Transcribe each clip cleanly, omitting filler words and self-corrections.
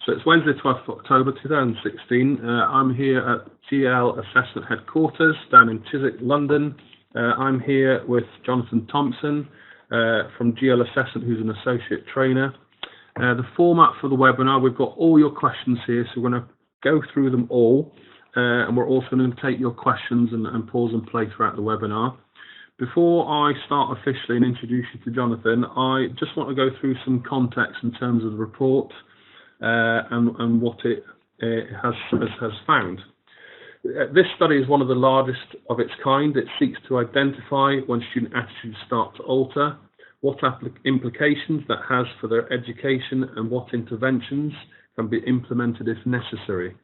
So it's Wednesday, 12th of October 2016. I'm here at GL Assessment Headquarters down in Chiswick, London. I'm here with Jonathan Thomson from GL Assessment, who's an associate trainer. The format for the webinar, we've got all your questions here, so we're going to go through them all. And we're also going to take your questions and pause and play throughout the webinar. Before I start officially and introduce you to Jonathan, I just want to go through some context in terms of the report and what it has found. This study is one of the largest of its kind. It seeks to identify when student attitudes start to alter, what implications that has for their education, and what interventions can be implemented if necessary.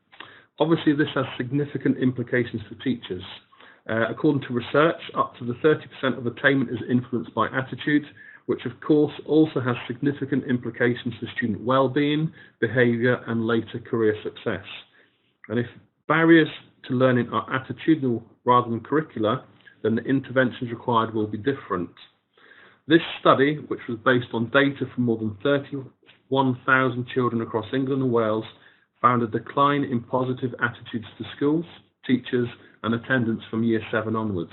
Obviously, this has significant implications for teachers. According to research, up to the 30% of attainment is influenced by attitude, which of course also has significant implications for student well-being, behaviour and later career success. And if barriers to learning are attitudinal rather than curricular, then the interventions required will be different. This study, which was based on data from more than 31,000 children across England and Wales, found a decline in positive attitudes to schools, teachers and attendance from Year 7 onwards.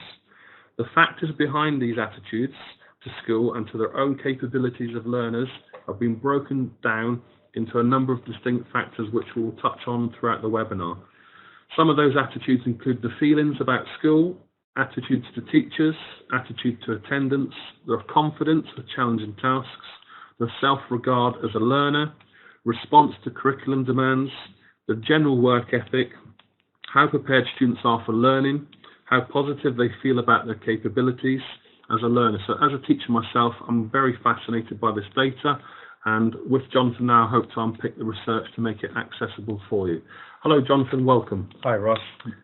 The factors behind these attitudes to school and to their own capabilities of learners have been broken down into a number of distinct factors which we'll touch on throughout the webinar. Some of those attitudes include the feelings about school, attitudes to teachers, attitude to attendance, their confidence with challenging tasks, their self-regard as a learner, response to curriculum demands, the general work ethic, how prepared students are for learning, how positive they feel about their capabilities as a learner. So as a teacher myself, I'm very fascinated by this data, and with Jonathan now, I hope to unpick the research to make it accessible for you. Hello Jonathan, welcome. Hi Ross,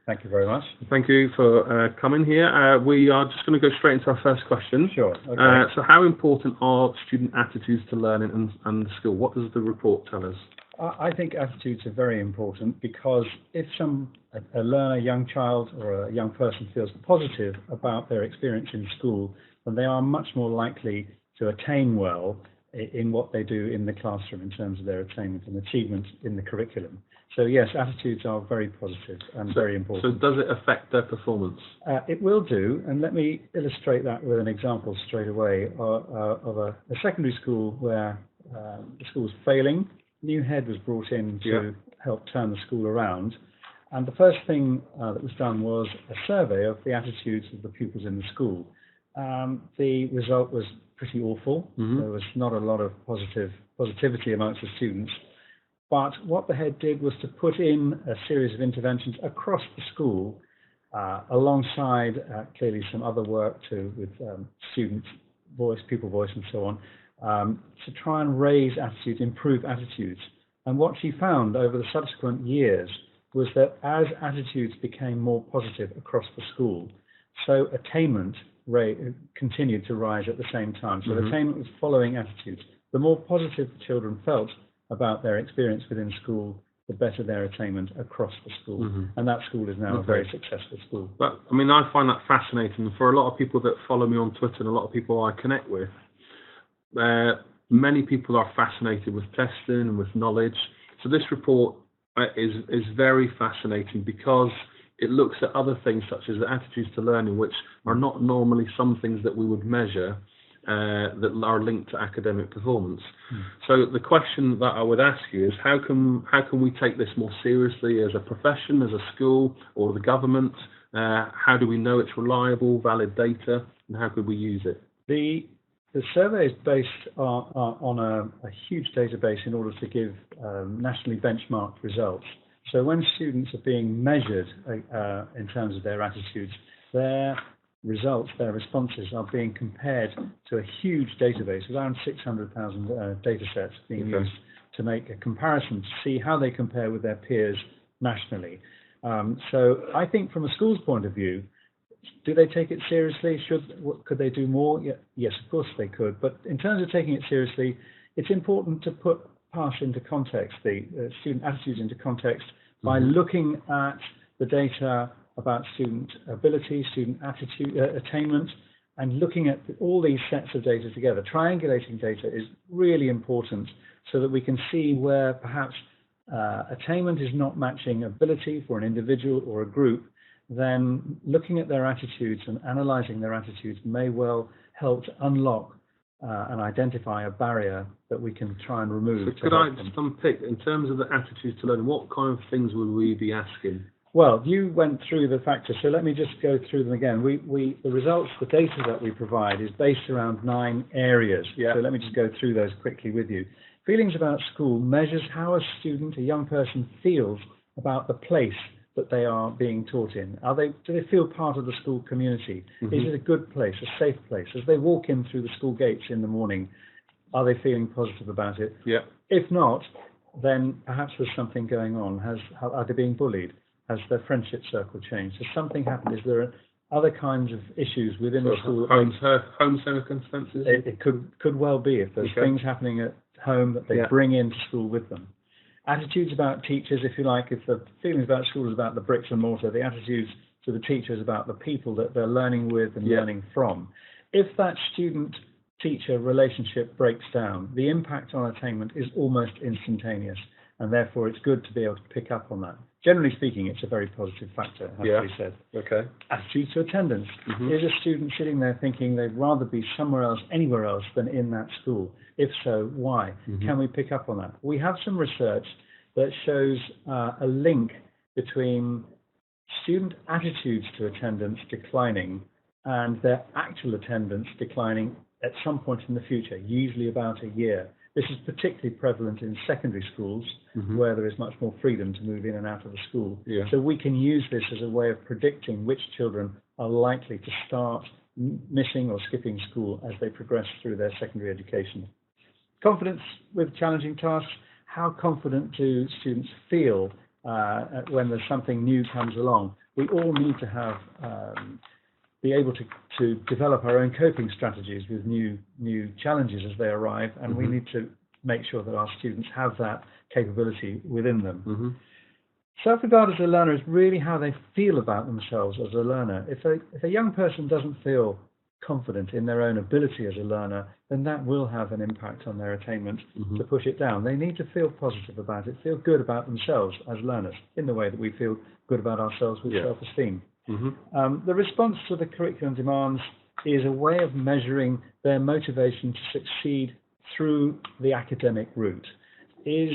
thank you very much. Thank you for coming here. We are just going to go straight into our first question. Sure. Okay. So how important are student attitudes to learning and school? What does the report tell us? I think attitudes are very important because if a learner, young child or a young person feels positive about their experience in school, then they are much more likely to attain well in what they do in the classroom in terms of their attainment and achievement in the curriculum. So yes, attitudes are very positive and very important. So does it affect their performance? It will do, and let me illustrate that with an example straight away of a secondary school where the school was failing. New head was brought in to help turn the school around, and the first thing that was done was a survey of the attitudes of the pupils in the school. The result was pretty awful. There was not a lot of positivity amongst the students, but what the head did was to put in a series of interventions across the school alongside clearly some other work with student voice, pupil voice and so on, to try and raise attitudes, improve attitudes. And what she found over the subsequent years was that as attitudes became more positive across the school, so attainment rate continued to rise at the same time. So attainment was following attitudes. The more positive the children felt about their experience within school, the better their attainment across the school. And that school is now a very successful school. But I mean, I find that fascinating. For a lot of people that follow me on Twitter and a lot of people I connect with, many people are fascinated with testing and with knowledge. So this report is very fascinating because it looks at other things such as the attitudes to learning, which are not normally some things that we would measure that are linked to academic performance. So the question that I would ask you is how can we take this more seriously as a profession, as a school, or the government? How do we know it's reliable, valid data, and how could we use it? The survey is based on a huge database in order to give nationally benchmarked results. So when students are being measured in terms of their attitudes, their results, their responses are being compared to a huge database, around 600,000 data sets being used to make a comparison to see how they compare with their peers nationally. So I think from a school's point of view, do they take it seriously? Could they do more? Yes, of course they could. But in terms of taking it seriously, it's important to put PASH into context, the student attitudes into context, by looking at the data about student ability, student attitude, attainment, and looking at all these sets of data together. Triangulating data is really important so that we can see where perhaps attainment is not matching ability for an individual or a group, then looking at their attitudes and analysing their attitudes may well help to unlock and identify a barrier that we can try and remove. So could I just unpick, in terms of the attitudes to learning, what kind of things would we be asking? Well, you went through the factors, so let me just go through them again. The results, the data that we provide is based around 9 areas. So let me just go through those quickly with you. Feelings about school measures how a student, a young person, feels about the place that they are being taught in. Do they feel part of the school community? Mm-hmm. Is it a good place, a safe place? As they walk in through the school gates in the morning, are they feeling positive about it? Yeah. If not, then perhaps there's something going on. Are they being bullied? Has their friendship circle changed? Has something happened? Is there other kinds of issues within the school? Home circumstances? It could well be, if there's things happening at home that they bring into school with them. Attitudes about teachers, if you like, if the feelings about school is about the bricks and mortar, the attitudes to the teachers about the people that they're learning with and learning from. If that student-teacher relationship breaks down, the impact on attainment is almost instantaneous, and therefore it's good to be able to pick up on that. Generally speaking, it's a very positive factor, has to be said. Okay. Attitude to attendance. Mm-hmm. Is a student sitting there thinking they'd rather be somewhere else, anywhere else than in that school? If so, why? Mm-hmm. Can we pick up on that? We have some research that shows a link between student attitudes to attendance declining and their actual attendance declining at some point in the future, usually about a year. This is particularly prevalent in secondary schools, where there is much more freedom to move in and out of the school. Yeah. So we can use this as a way of predicting which children are likely to start missing or skipping school as they progress through their secondary education. Confidence with challenging tasks. How confident do students feel when there's something new comes along? We all need to have be able to develop our own coping strategies with new challenges as they arrive, and we need to make sure that our students have that capability within them. Self-regard as a learner is really how they feel about themselves as a learner. If a young person doesn't feel confident in their own ability as a learner, then that will have an impact on their attainment to push it down. They need to feel positive about it, feel good about themselves as learners, in the way that we feel good about ourselves with self-esteem. The response to the curriculum demands is a way of measuring their motivation to succeed through the academic route. Is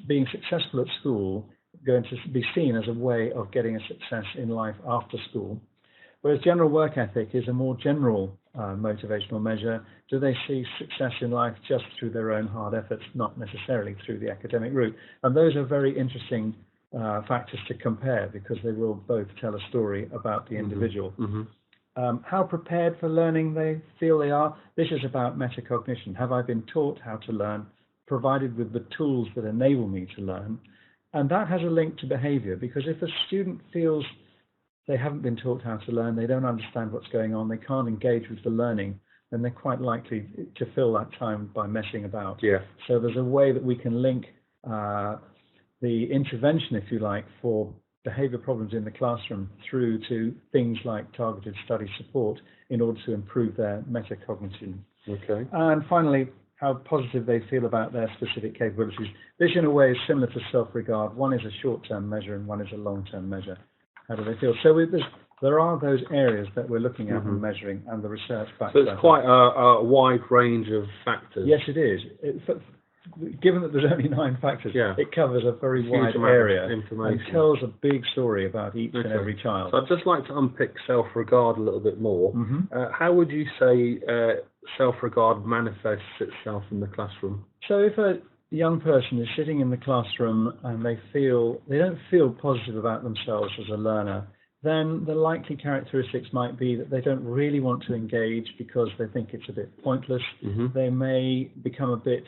being successful at school going to be seen as a way of getting a success in life after school? Whereas general work ethic is a more general motivational measure. Do they see success in life just through their own hard efforts, not necessarily through the academic route? And those are very interesting factors to compare, because they will both tell a story about the individual. How prepared for learning they feel they are. This is about metacognition. Have I been taught how to learn, provided with the tools that enable me to learn? And that has a link to behavior, because if a student feels they haven't been taught how to learn, they don't understand what's going on, they can't engage with the learning, then they're quite likely to fill that time by messing about. So there's a way that we can link the intervention, if you like, for behavior problems in the classroom through to things like targeted study support in order to improve their metacognition. And finally, how positive they feel about their specific capabilities. This, in a way, is similar to self-regard. One is a short-term measure and one is a long-term measure. How do they feel? So there are those areas that we're looking at and measuring, and the research backs that up. So it's quite a wide range of factors. Yes, it is. Given that there's only 9 factors, it covers a very wide area and tells a big story about each and every child. So I'd just like to unpick self-regard a little bit more. How would you say self-regard manifests itself in the classroom? So if a young person is sitting in the classroom and they don't feel positive about themselves as a learner, then the likely characteristics might be that they don't really want to engage because they think it's a bit pointless. They may become a bit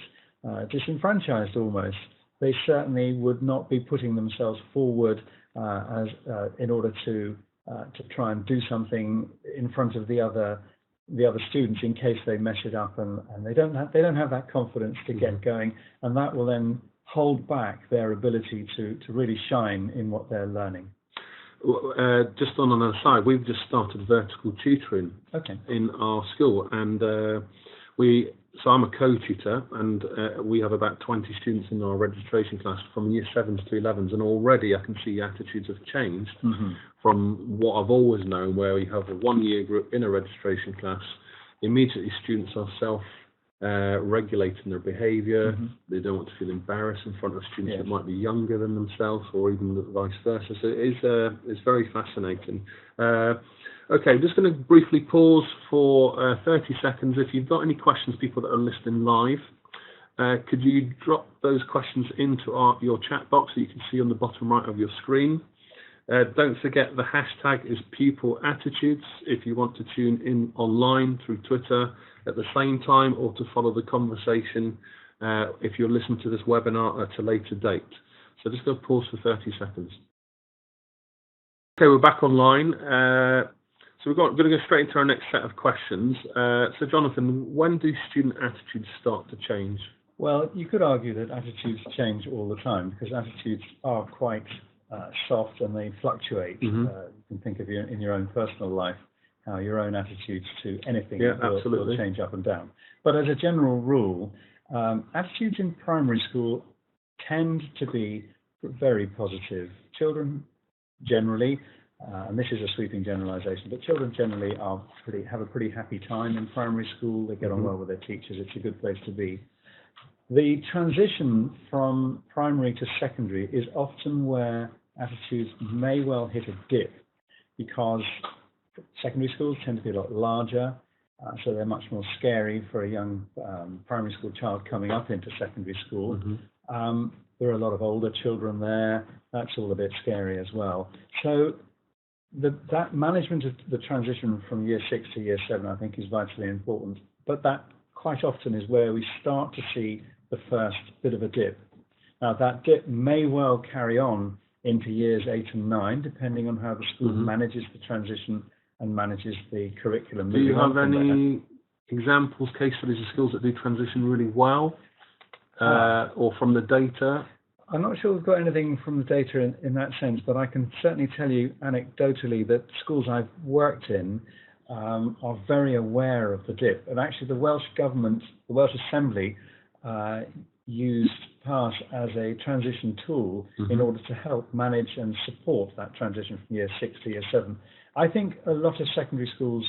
disenfranchised almost. They certainly would not be putting themselves forward in order to try and do something in front of the other students in case they mess it up, and they don't have that confidence to get going, and that will then hold back their ability to really shine in what they're learning. Just on an aside, we've just started vertical tutoring in our school, and So I'm a co-tutor, and we have about 20 students in our registration class from year 7s to 11s, and already I can see attitudes have changed from what I've always known, where we have a 1-year group in a registration class. Immediately students are self-regulating their behaviour. They don't want to feel embarrassed in front of students that might be younger than themselves, or even vice versa. So it's very fascinating. Okay, I'm just going to briefly pause for 30 seconds. If you've got any questions, people that are listening live, could you drop those questions into your chat box that you can see on the bottom right of your screen? Don't forget the hashtag is pupil attitudes if you want to tune in online through Twitter at the same time, or to follow the conversation if you're listening to this webinar at a later date. So just go pause for 30 seconds. Okay, we're back online. So we're going to go straight into our next set of questions. So Jonathan, when do student attitudes start to change? Well, you could argue that attitudes change all the time, because attitudes are quite soft and they fluctuate. You can think of in your own personal life how your own attitudes to anything will change up and down. But as a general rule, attitudes in primary school tend to be very positive. Children generally, and this is a sweeping generalization, but children generally have a pretty happy time in primary school. They get on well with their teachers. It's a good place to be. The transition from primary to secondary is often where attitudes may well hit a dip, because secondary schools tend to be a lot larger, so they're much more scary for a young primary school child coming up into secondary school. There are a lot of older children there. That's all a bit scary as well. So that management of the transition from year 6 to year 7, I think, is vitally important. But that quite often is where we start to see the first bit of a dip. Now, that dip may well carry on into years 8 and 9, depending on how the school manages the transition and manages the curriculum. Do you have any examples, case studies of schools that do transition really well, or from the data? I'm not sure we've got anything from the data in that sense, but I can certainly tell you anecdotally that schools I've worked in are very aware of the dip. And actually the Welsh Government, the Welsh Assembly, used PASS as a transition tool in order to help manage and support that transition from year 6 to year 7. I think a lot of secondary schools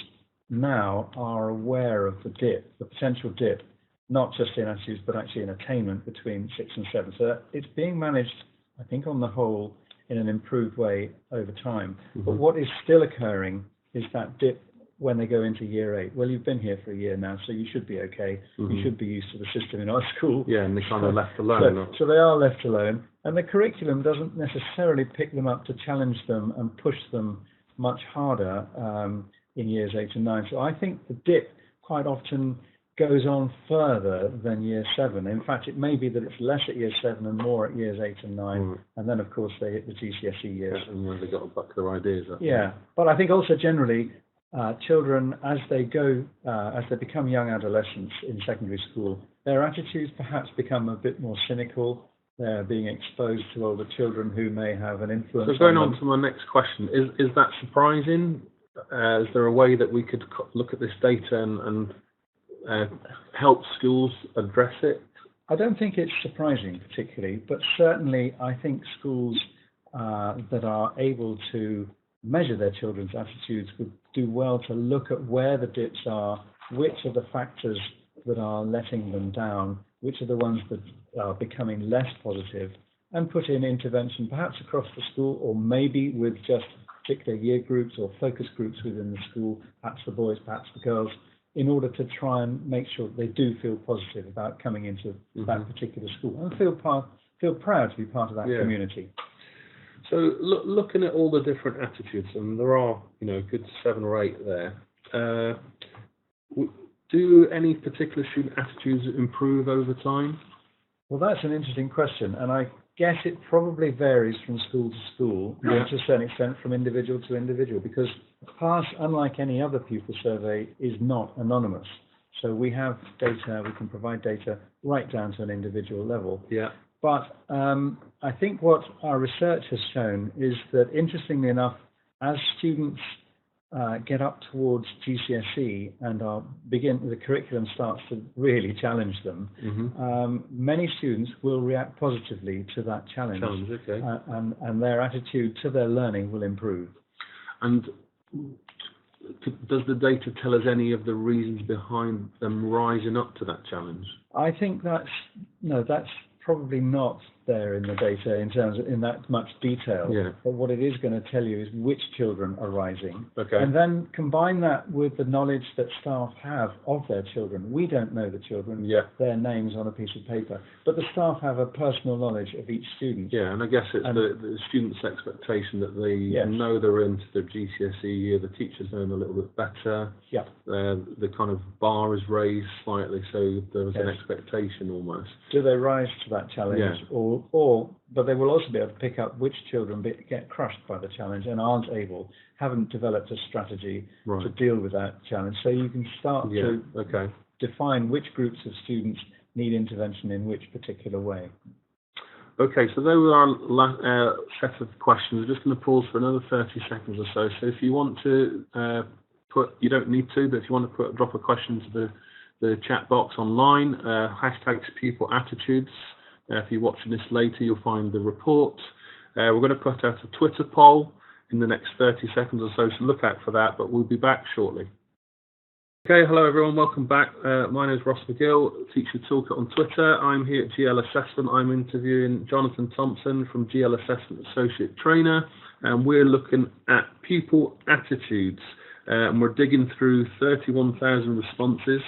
now are aware of the dip, the potential dip, not just in attitudes, but actually in attainment between 6 and 7. So it's being managed, I think, on the whole, in an improved way over time. But what is still occurring is that dip when they go into year 8. Well, you've been here for a year now, so you should be okay. You should be used to the system in our school. Yeah, and they're kind of left alone. So they are left alone. And the curriculum doesn't necessarily pick them up to challenge them and push them much harder in years 8 and 9. So I think the dip quite often goes on further than year 7. In fact, it may be that it's less at year 7 and more at years 8 and 9. And then, of course, they hit the GCSE years. Yeah, and when they got to back their ideas up. Yeah, but I think also generally, children, as they become young adolescents in secondary school, their attitudes perhaps become a bit more cynical. They're being exposed to older children who may have an influence. So going on to my next question, is that surprising? Is there a way that we could look at this data and help schools address it? I don't think it's surprising particularly, but certainly I think schools that are able to measure their children's attitudes would do well to look at where the dips are, which are the factors that are letting them down, which are the ones that are becoming less positive, and put in intervention perhaps across the school, or maybe with just particular year groups or focus groups within the school, perhaps the boys, perhaps the girls, in order to try and make sure they do feel positive about coming into that particular school and feel proud to be part of that community. So looking at all the different attitudes, and there are, good 7 or 8 there, do any particular student attitudes improve over time? Well, that's an interesting question, and I guess it probably varies from school to school, and to a certain extent from individual to individual, because PASS, unlike any other pupil survey, is not anonymous. So we have data, we can provide data right down to an individual level. Yeah. But I think what our research has shown is that, interestingly enough, as students get up towards GCSE and the curriculum starts to really challenge them, many students will react positively to that challenge. Okay. And their attitude to their learning will improve. And does the data tell us any of the reasons behind them rising up to that challenge? I think that's probably not there in the data in that much detail. Yeah. But what it is going to tell you is which children are rising. Okay. And then combine that with the knowledge that staff have of their children. We don't know the children, their names on a piece of paper, but the staff have a personal knowledge of each student. Yeah, and I guess it's the student's expectation that they know they're into their GCSE year, the teachers know them a little bit better. Yeah. The kind of bar is raised slightly, so there's an expectation almost. Do they rise to that challenge? Yeah. But they will also be able to pick up which children get crushed by the challenge and haven't developed a strategy to deal with that challenge. So you can start to define which groups of students need intervention in which particular way. Okay, so those are our last set of questions. We're just going to pause for another 30 seconds or so. So if you want to you don't need to, but if you want to drop a question to the chat box online, hashtags pupil attitudes. If you're watching this later, you'll find the report. We're going to put out a Twitter poll in the next 30 seconds or so, so look out for that, but we'll be back shortly. Okay, hello everyone, welcome back. My name is Ross McGill, Teacher Toolkit on Twitter. I'm here at GL Assessment. I'm interviewing Jonathan Thomson from GL Assessment Associate Trainer, and we're looking at pupil attitudes. And we're digging through 31,000 responses.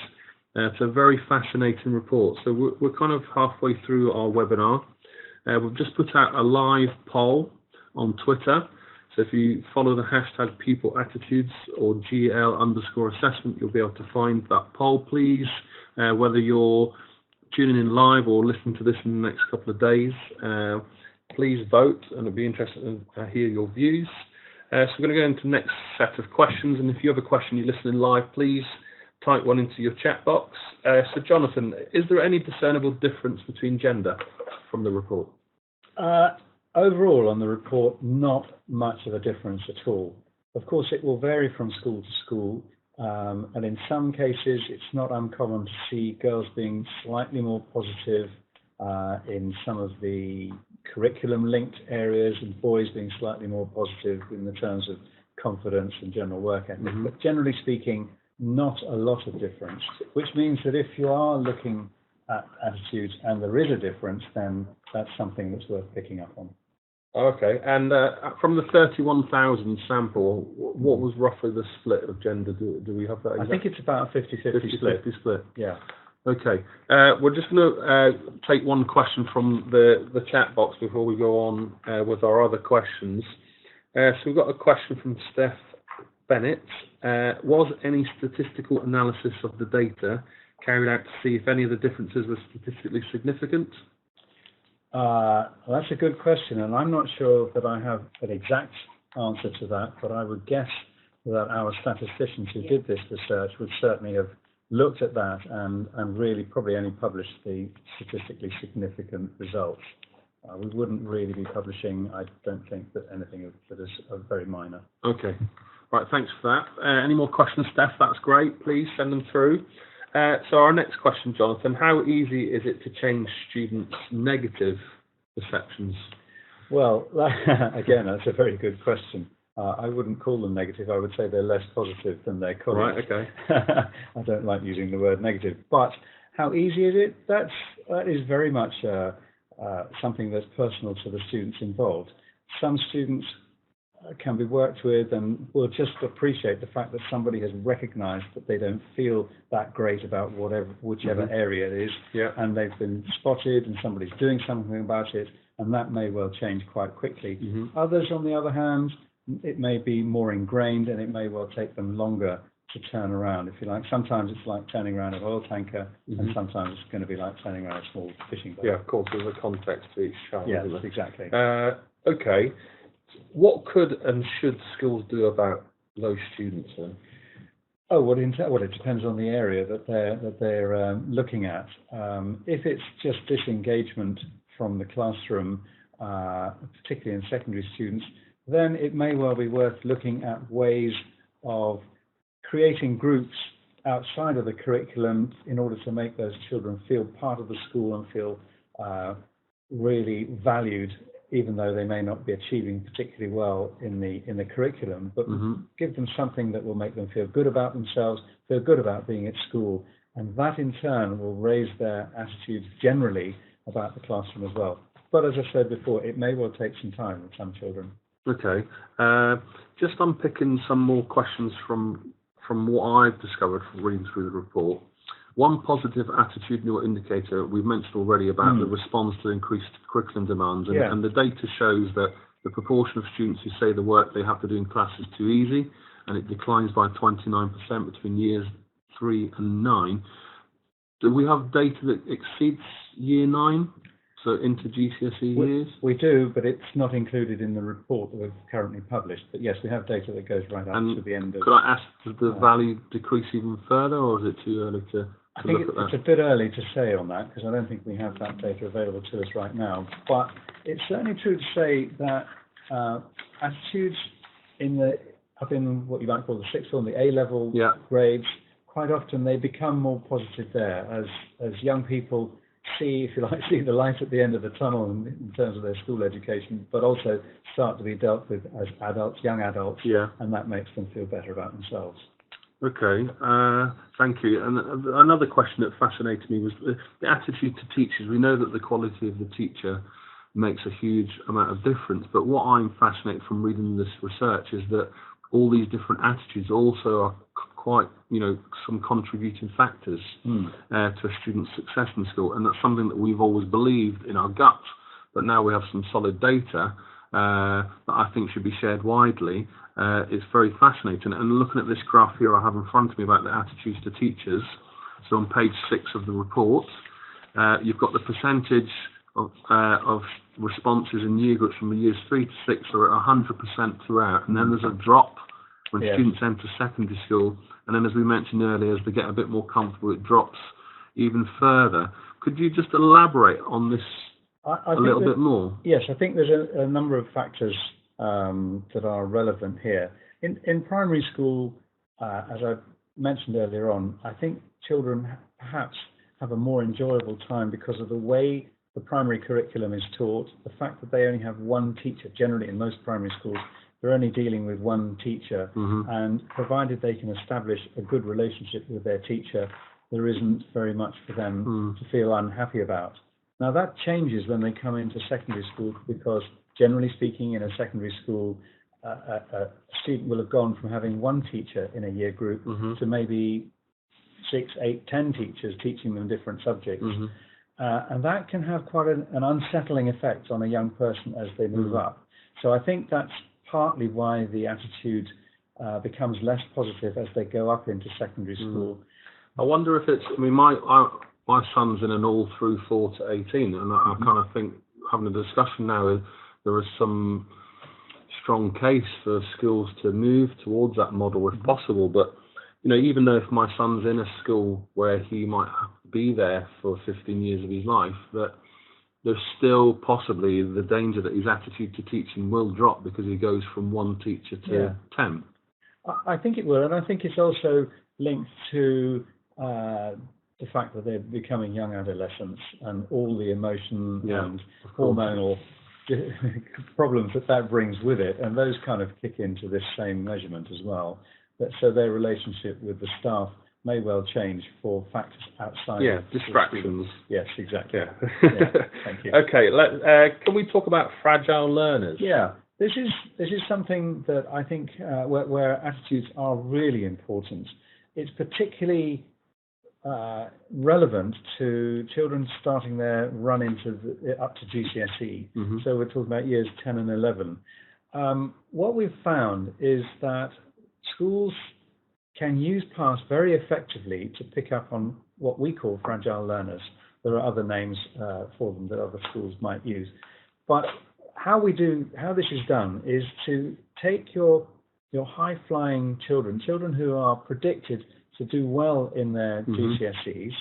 It's a very fascinating report. So we're kind of halfway through our webinar. We've just put out a live poll on Twitter. So if you follow the hashtag pupil attitudes or GL_assessment, you'll be able to find that poll. Please, whether you're tuning in live or listening to this in the next couple of days, please vote, and it'd be interesting to hear your views. So we're going to go into the next set of questions, and if you have a question you're listening live, please type one into your chat box. So Jonathan, is there any discernible difference between gender from the report? Overall on the report, not much of a difference at all. Of course, it will vary from school to school, and in some cases it's not uncommon to see girls being slightly more positive in some of the curriculum-linked areas and boys being slightly more positive in the terms of confidence and general work ethic. But generally speaking, not a lot of difference, which means that if you are looking at attitudes and there is a difference, then that's something that's worth picking up on. Okay, and from the 31,000 sample, what was roughly the split of gender? Do we have that exact? I think it's about a 50-50 split. 50 split. Yeah. Okay, we're just going to take one question from the chat box before we go on with our other questions. So we've got a question from Steph Bennett. Was any statistical analysis of the data carried out to see if any of the differences were statistically significant? That's a good question, and I'm not sure that I have an exact answer to that, but I would guess that our statisticians who did this research would certainly have looked at that and really probably only published the statistically significant results. We wouldn't really be publishing, I don't think, that anything that is very minor. Okay. Right, thanks for that. Any more questions, Steph? That's great. Please send them through. So our next question, Jonathan, how easy is it to change students' negative perceptions? Well, again, that's a very good question. I wouldn't call them negative. I would say they're less positive than their colleagues. Right, okay. I don't like using the word negative. But how easy is it? That is very much something that's personal to the students involved. Some students can be worked with and will just appreciate the fact that somebody has recognized that they don't feel that great about whichever area it is, and they've been spotted and somebody's doing something about it, and that may well change quite quickly. Others, on the other hand, it may be more ingrained and it may well take them longer to turn around, if you like. Sometimes it's like turning around an oil tanker, and sometimes it's going to be like turning around a small fishing boat. Yeah, of course, there's a context to each child. Yes, exactly. Okay. What could and should schools do about those students then? Oh, well, it depends on the area that they're looking at. If it's just disengagement from the classroom, particularly in secondary students, then it may well be worth looking at ways of creating groups outside of the curriculum in order to make those children feel part of the school and feel really valued, even though they may not be achieving particularly well in the curriculum, but give them something that will make them feel good about themselves, feel good about being at school, and that in turn will raise their attitudes generally about the classroom as well. But as I said before, it may well take some time with some children. Okay. Just unpicking some more questions from what I've discovered from reading through the report. One positive attitudinal indicator we've mentioned already about the response to increased curriculum demands, and the data shows that the proportion of students who say the work they have to do in class is too easy, and it declines by 29% between years 3 and 9. Do we have data that exceeds year 9? So into GCSE years? We do, but it's not included in the report that we've currently published. But yes, we have data that goes right up to the end of... Could I ask, does the value decrease even further, or is it too early to I think it's a bit early to say on that, because I don't think we have that data available to us right now. But it's certainly true to say that attitudes up in what you might call the sixth form, the A-level grades, quite often they become more positive there as young people see, if you like, see the light at the end of the tunnel in terms of their school education, but also start to be dealt with as adults, young adults, and that makes them feel better about themselves. Okay, thank you. And another question that fascinated me was the attitude to teachers. We know that the quality of the teacher makes a huge amount of difference, but what I'm fascinated from reading this research is that all these different attitudes also are quite, some contributing factors to a student's success in school, and that's something that we've always believed in our guts, but now we have some solid data that I think should be shared widely. It's very fascinating. And looking at this graph here I have in front of me about the attitudes to teachers, so on page 6 of the report, you've got the percentage of responses in year groups from years 3 to 6 are at 100% throughout, and then there's a drop when students enter secondary school, and then as we mentioned earlier, as they get a bit more comfortable, it drops even further. Could you just elaborate on this a little bit more? Yes, I think there's a number of factors that are relevant here. In primary school, as I mentioned earlier on, I think children perhaps have a more enjoyable time because of the way the primary curriculum is taught, the fact that they only have one teacher. Generally, in most primary schools, they're only dealing with one teacher, and provided they can establish a good relationship with their teacher, there isn't very much for them to feel unhappy about. Now, that changes when they come into secondary school, because generally speaking, in a secondary school, a student will have gone from having one teacher in a year group to maybe 6, 8, 10 teachers teaching them different subjects. And that can have quite an unsettling effect on a young person as they move up. So I think that's partly why the attitude becomes less positive as they go up into secondary school. I wonder if it's, my son's in an all through 4 to 18, and I kind of think, having a discussion now, there is some strong case for schools to move towards that model if possible. But even though if my son's in a school where he might have to be there for 15 years of his life, that there's still possibly the danger that his attitude to teaching will drop because he goes from one teacher to 10. I think it will, and I think it's also linked to the fact that they're becoming young adolescents and all the emotion and hormonal problems that brings with it, and those kind of kick into this same measurement as well. So their relationship with the staff may well change for factors outside. Distractions. Yes, exactly. Thank you. Okay, can we talk about fragile learners? Yeah, this is something that I think where attitudes are really important. It's particularly relevant to children starting their run up to GCSE. So we're talking about years 10 and 11. What we've found is that schools can use PASS very effectively to pick up on what we call fragile learners. There are other names for them that other schools might use. But how this is done is to take your high-flying children who are predicted to do well in their GCSEs,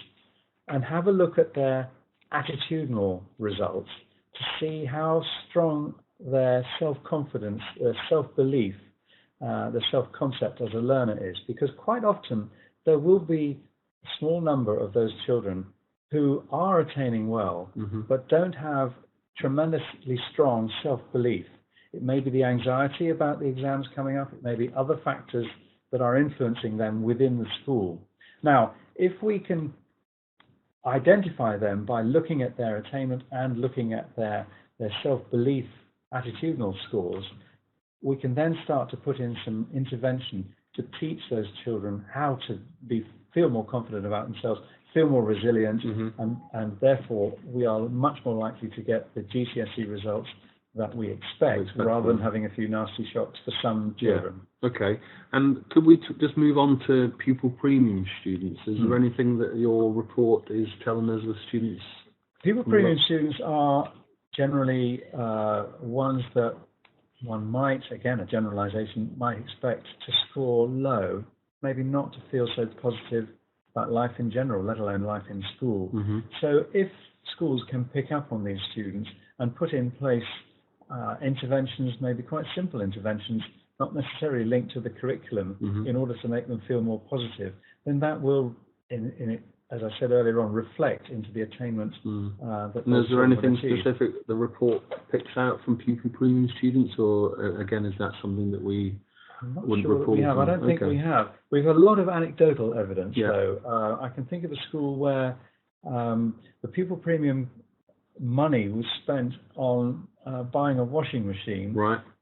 and have a look at their attitudinal results to see how strong their self-confidence, their self-belief, the self-concept as a learner is, because quite often there will be a small number of those children who are attaining well, but don't have tremendously strong self-belief. It may be the anxiety about the exams coming up. It may be other factors that are influencing them within the school. Now, if we can identify them by looking at their attainment and looking at their self-belief attitudinal scores, we can then start to put in some intervention to teach those children how to feel more confident about themselves, feel more resilient, and therefore we are much more likely to get the GCSE results that we expect, rather than having a few nasty shocks for some children. Yeah. Okay. And could we just move on to pupil premium students? Is there anything that your report is telling us with students? Pupil premium students are generally ones that one might, again, a generalization, might expect to score low, maybe not to feel so positive about life in general, let alone life in school. So if schools can pick up on these students and put in place interventions, maybe quite simple interventions, not necessarily linked to the curriculum, in order to make them feel more positive, then that will, as I said earlier on, reflect into the attainment. That and is there anything specific the report picks out from pupil premium students, or again, is that something that we wouldn't report? We have. I don't think we have. We've had a lot of anecdotal evidence, though. I can think of a school where the pupil premium money was spent on buying a washing machine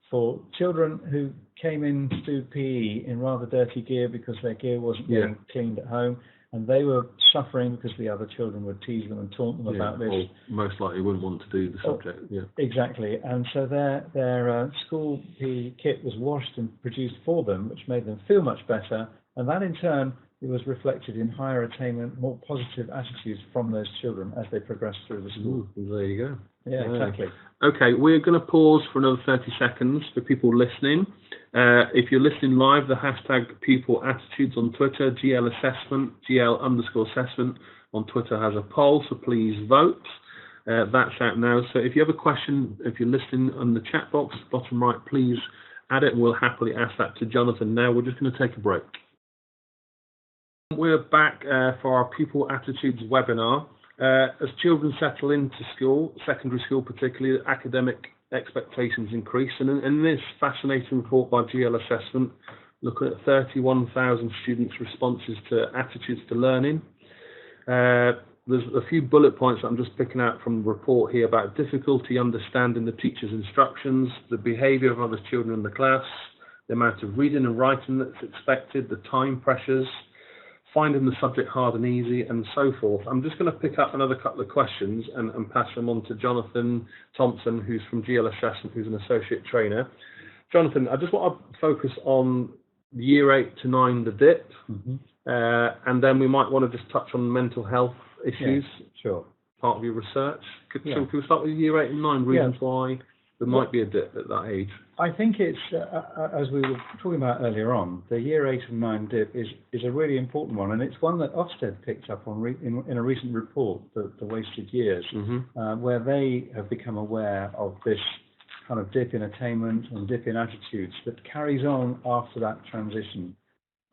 for children who came in to do PE in rather dirty gear because their gear wasn't getting cleaned at home, and they were suffering because the other children would tease them and taunt them about this. Or most likely wouldn't want to do the subject. Exactly. And so their school PE kit was washed and produced for them, which made them feel much better, and that in turn it was reflected in higher attainment, more positive attitudes from those children as they progressed through the school. There you go. Yeah, exactly. Okay, we're going to pause for another 30 seconds for people listening. If you're listening live, the hashtag Pupil Attitudes on Twitter, GL Assessment, GL_assessment on Twitter has a poll, so please vote. That's out now. So if you have a question, if you're listening on the chat box, bottom right, please add it, and we'll happily ask that to Jonathan now. We're just going to take a break. We're back for our Pupil Attitudes webinar. As children settle into school, secondary school particularly, academic expectations increase. And in this fascinating report by GL Assessment, looking at 31,000 students' responses to attitudes to learning, there's a few bullet points that I'm just picking out from the report here about difficulty understanding the teacher's instructions, the behaviour of other children in the class, the amount of reading and writing that's expected, the time pressures, finding the subject hard and easy, and so forth. I'm just going to pick up another couple of questions and pass them on to Jonathan Thomson, who's from GL Assessment, who's an associate trainer. Jonathan, I just want to focus on year 8 to 9, the dip, and then we might want to just touch on mental health issues. Yeah, sure. Part of your research. So can we start with year 8 and 9, reasons why there might be a dip at that age? I think it's, as we were talking about earlier on, the year 8 and 9 dip is a really important one, and it's one that Ofsted picked up on in a recent report, the Wasted Years, where they have become aware of this kind of dip in attainment and dip in attitudes that carries on after that transition.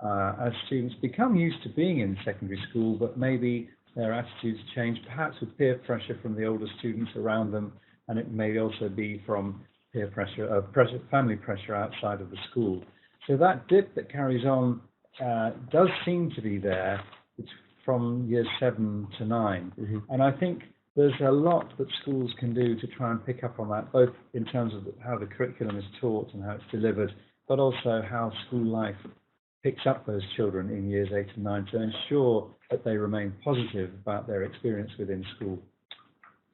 As students become used to being in secondary school, but maybe their attitudes change, perhaps with peer pressure from the older students around them, and it may also be from peer pressure, family pressure outside of the school. So that dip that carries on does seem to be there. It's from years 7 to 9. And I think there's a lot that schools can do to try and pick up on that, both in terms of how the curriculum is taught and how it's delivered, but also how school life picks up those children in years 8 and 9 to ensure that they remain positive about their experience within school.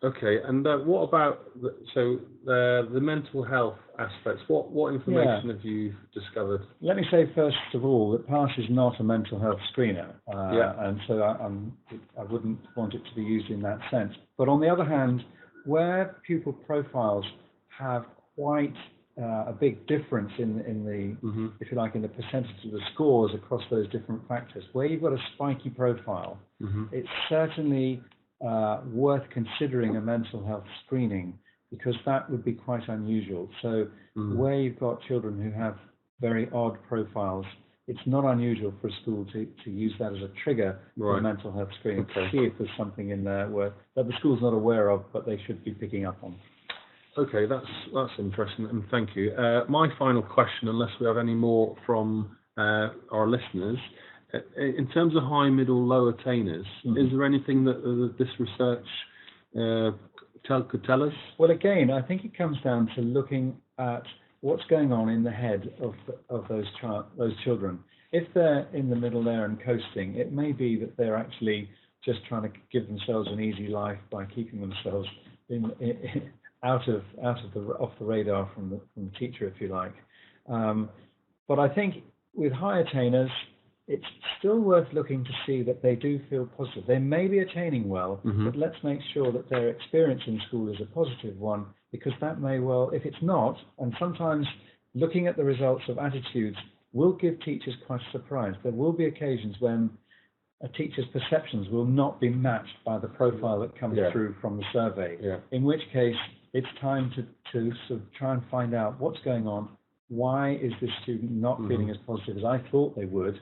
Okay, and what about the mental health aspects? What information have you discovered? Let me say first of all that PASS is not a mental health screener, and so I wouldn't want it to be used in that sense. But on the other hand, where pupil profiles have quite a big difference in the, if you like, in the percentage of the scores across those different factors, where you've got a spiky profile, it's certainly worth considering a mental health screening, because that would be quite unusual. So where you've got children who have very odd profiles, it's not unusual for a school to use that as a trigger for a mental health screening to see if there's something in there that the school's not aware of, but they should be picking up on. Okay, that's interesting, and thank you. My final question, unless we have any more from our listeners, in terms of high, middle, low attainers, is there anything that this research could tell us? Well, again, I think it comes down to looking at what's going on in the head of those children. If they're in the middle there and coasting, it may be that they're actually just trying to give themselves an easy life by keeping themselves off the radar from the teacher, if you like. But I think with high attainers, it's still worth looking to see that they do feel positive. They may be attaining well, but let's make sure that their experience in school is a positive one, because that may well, if it's not, and sometimes looking at the results of attitudes will give teachers quite a surprise. There will be occasions when a teacher's perceptions will not be matched by the profile that comes through from the survey, in which case it's time to sort of try and find out what's going on. Why is this student not feeling as positive as I thought they would?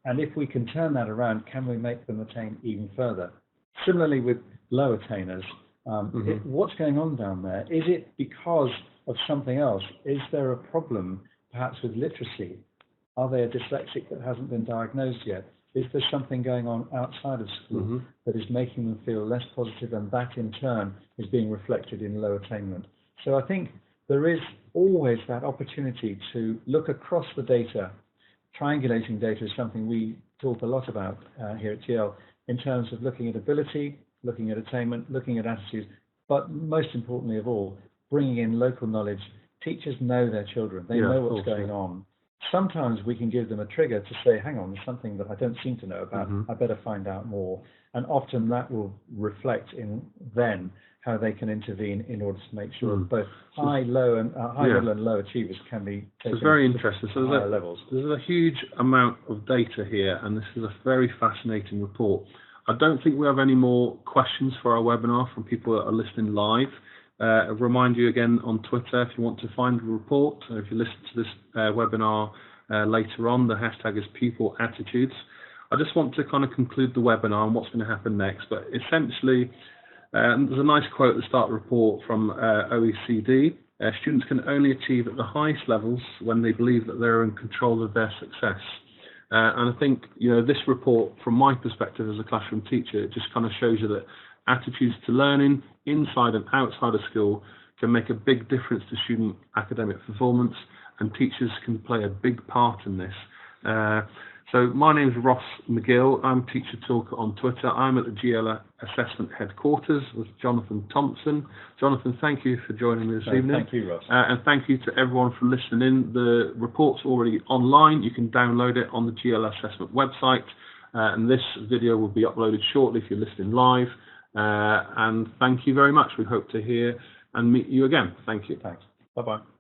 And if we can turn that around, can we make them attain even further? Similarly with low attainers, what's going on down there? Is it because of something else? Is there a problem perhaps with literacy? Are they a dyslexic that hasn't been diagnosed yet? Is there something going on outside of school that is making them feel less positive, and that in turn is being reflected in low attainment? So I think there is always that opportunity to look across the data. Triangulating data is something we talk a lot about here at GL in terms of looking at ability, looking at attainment, looking at attitudes, but most importantly of all, bringing in local knowledge. Teachers know their children. They know what's going on. Sometimes we can give them a trigger to say, hang on, there's something that I don't seem to know about. I better find out more. And often that will reflect in then how they can intervene in order to make sure that both high, middle, and low achievers can be taken it's very interesting. So higher levels. There's a huge amount of data here, and this is a very fascinating report. I don't think we have any more questions for our webinar from people that are listening live. I'll remind you again on Twitter, if you want to find the report, if you listen to this webinar later on, the hashtag is Pupil Attitudes. I just want to kind of conclude the webinar and what's going to happen next, but essentially, there's a nice quote at the start of the report from OECD. Students can only achieve at the highest levels when they believe that they're in control of their success. And I think, this report, from my perspective as a classroom teacher, it just kind of shows you that attitudes to learning inside and outside of school can make a big difference to student academic performance, and teachers can play a big part in this. So my name is Ross McGill. I'm Teacher Talker on Twitter. I'm at the GL Assessment Headquarters with Jonathan Thomson. Jonathan, thank you for joining me this evening. Thank you, Ross. And thank you to everyone for listening in. The report's already online. You can download it on the GL Assessment website. And this video will be uploaded shortly if you're listening live. And thank you very much. We hope to hear and meet you again. Thank you. Thanks. Bye-bye.